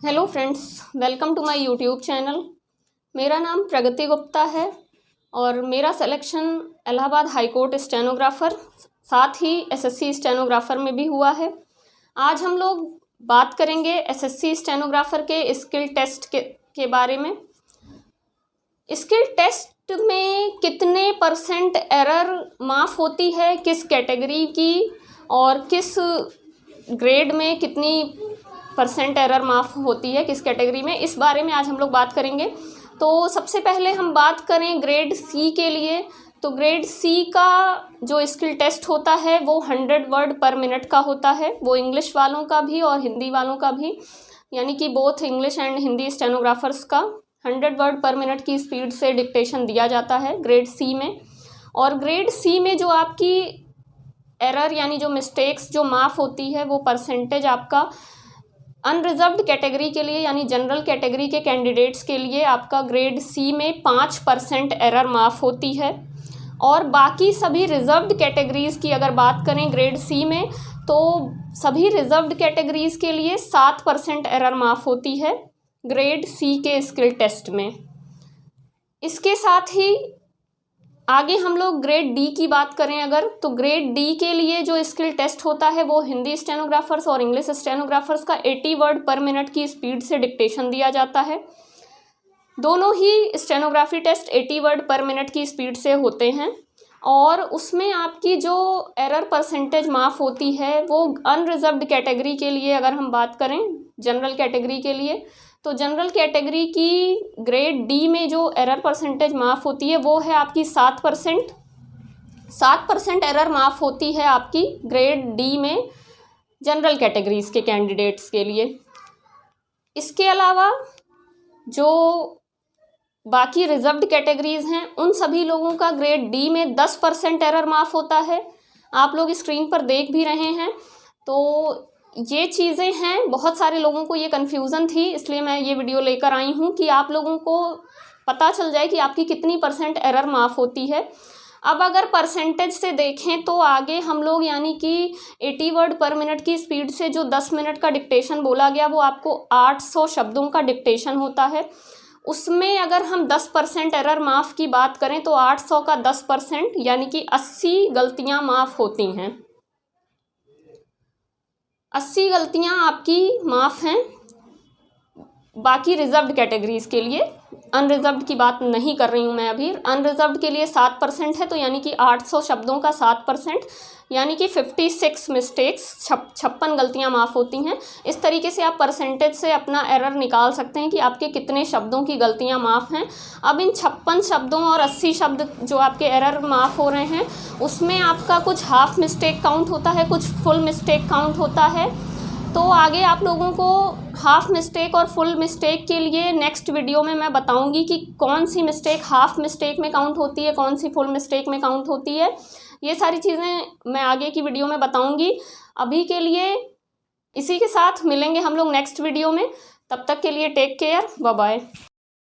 Hello friends, welcome to my YouTube channel. मेरा नाम प्रगति गुप्ता है और मेरा selection Allahabad high court stenographer साथ ही एसएससी स्टेनोग्राफ़र में भी हुआ है। आज हम लोग बात करेंगे एसएससी स्टेनोग्राफ़र के स्किल टेस्ट के बारे में। स्किल टेस्ट में कितने % एरर माफ़ होती है, किस कैटेगरी की और किस ग्रेड में कितनी % एरर माफ़ होती है, किस कैटेगरी में, इस बारे में आज हम लोग बात करेंगे। तो सबसे पहले हम बात करें ग्रेड सी के लिए, तो ग्रेड सी का जो स्किल टेस्ट होता है वो 100 वर्ड पर मिनट का होता है। वो इंग्लिश वालों का भी और हिंदी वालों का भी, यानी कि both English and Hindi stenographers का 100 वर्ड पर मिनट की स्पीड से डिक्टेशन दिया जाता है ग्रेड सी में। और ग्रेड सी में जो आपकी एरर यानी जो मिस्टेक्स जो माफ़ होती है वो परसेंटेज आपका अनरिजर्व्ड कैटेगरी के लिए यानी जनरल कैटेगरी के कैंडिडेट्स के लिए आपका ग्रेड सी में 5% एरर माफ़ होती है। और बाकी सभी रिजर्व्ड कैटेगरीज़ की अगर बात करें ग्रेड सी में, तो सभी रिजर्व्ड कैटेगरीज़ के लिए 7% एरर माफ़ होती है ग्रेड सी के स्किल टेस्ट में। इसके साथ ही आगे हम लोग ग्रेड डी की बात करें अगर, तो ग्रेड डी के लिए जो स्किल टेस्ट होता है वो हिंदी स्टेनोग्राफर्स और इंग्लिश स्टेनोग्राफर्स का 80 वर्ड पर मिनट की स्पीड से डिक्टेशन दिया जाता है। दोनों ही stenography test 80 word per minute की स्पीड से होते हैं और उसमें आपकी जो एरर परसेंटेज माफ़ होती है वो अनरिजर्व्ड कैटेगरी के लिए अगर हम बात करें, जनरल कैटेगरी के लिए, तो जनरल कैटेगरी की ग्रेड डी में जो एरर परसेंटेज माफ़ होती है वो है आपकी 7%। 7% एरर माफ़ होती है आपकी ग्रेड डी में जनरल कैटेगरीज़ के कैंडिडेट्स के लिए। इसके अलावा जो बाकी रिजर्व्ड कैटेगरीज़ हैं उन सभी लोगों का ग्रेड डी में 10% एरर माफ़ होता है। आप लोग स्क्रीन पर देख भी रहे हैं। तो ये चीज़ें हैं, बहुत सारे लोगों को ये कन्फ्यूज़न थी, इसलिए मैं ये वीडियो लेकर आई हूँ कि आप लोगों को पता चल जाए कि आपकी कितनी % एरर माफ़ होती है। अब अगर परसेंटेज से देखें तो आगे हम लोग यानी कि 80 वर्ड पर मिनट की स्पीड से जो 10 मिनट का डिक्टेशन बोला गया वो आपको 800 शब्दों का डिक्टेशन होता है। उसमें अगर हम 10% एरर माफ़ की बात करें तो 800 का 10% यानी कि 80 गलतियाँ माफ़ होती हैं। 80 गलतियाँ आपकी माफ़ हैं बाकी रिजर्व्ड कैटेगरीज़ के लिए। अनरिजर्व्ड की बात नहीं कर रही हूँ मैं अभी। अनरिजर्व्ड के लिए 7% है, तो यानी कि 800 शब्दों का 7% यानी कि 56 मिस्टेक्स, 56 गलतियाँ माफ़ होती हैं। इस तरीके से आप परसेंटेज से अपना एरर निकाल सकते हैं कि आपके कितने शब्दों की गलतियाँ माफ़ हैं। अब इन 56 शब्दों और 80 शब्द जो आपके एरर माफ़ हो रहे हैं उसमें आपका कुछ हाफ मिस्टेक काउंट होता है, कुछ फुल मिस्टेक काउंट होता है। तो आगे आप लोगों को हाफ़ मिस्टेक और फुल मिस्टेक के लिए नेक्स्ट वीडियो में मैं बताऊंगी कि कौन सी मिस्टेक हाफ़ मिस्टेक में काउंट होती है, कौन सी फुल मिस्टेक में काउंट होती है। ये सारी चीज़ें मैं आगे की वीडियो में बताऊंगी। अभी के लिए इसी के साथ मिलेंगे हम लोग नेक्स्ट वीडियो में। तब तक के लिए टेक केयर, बाय बाय।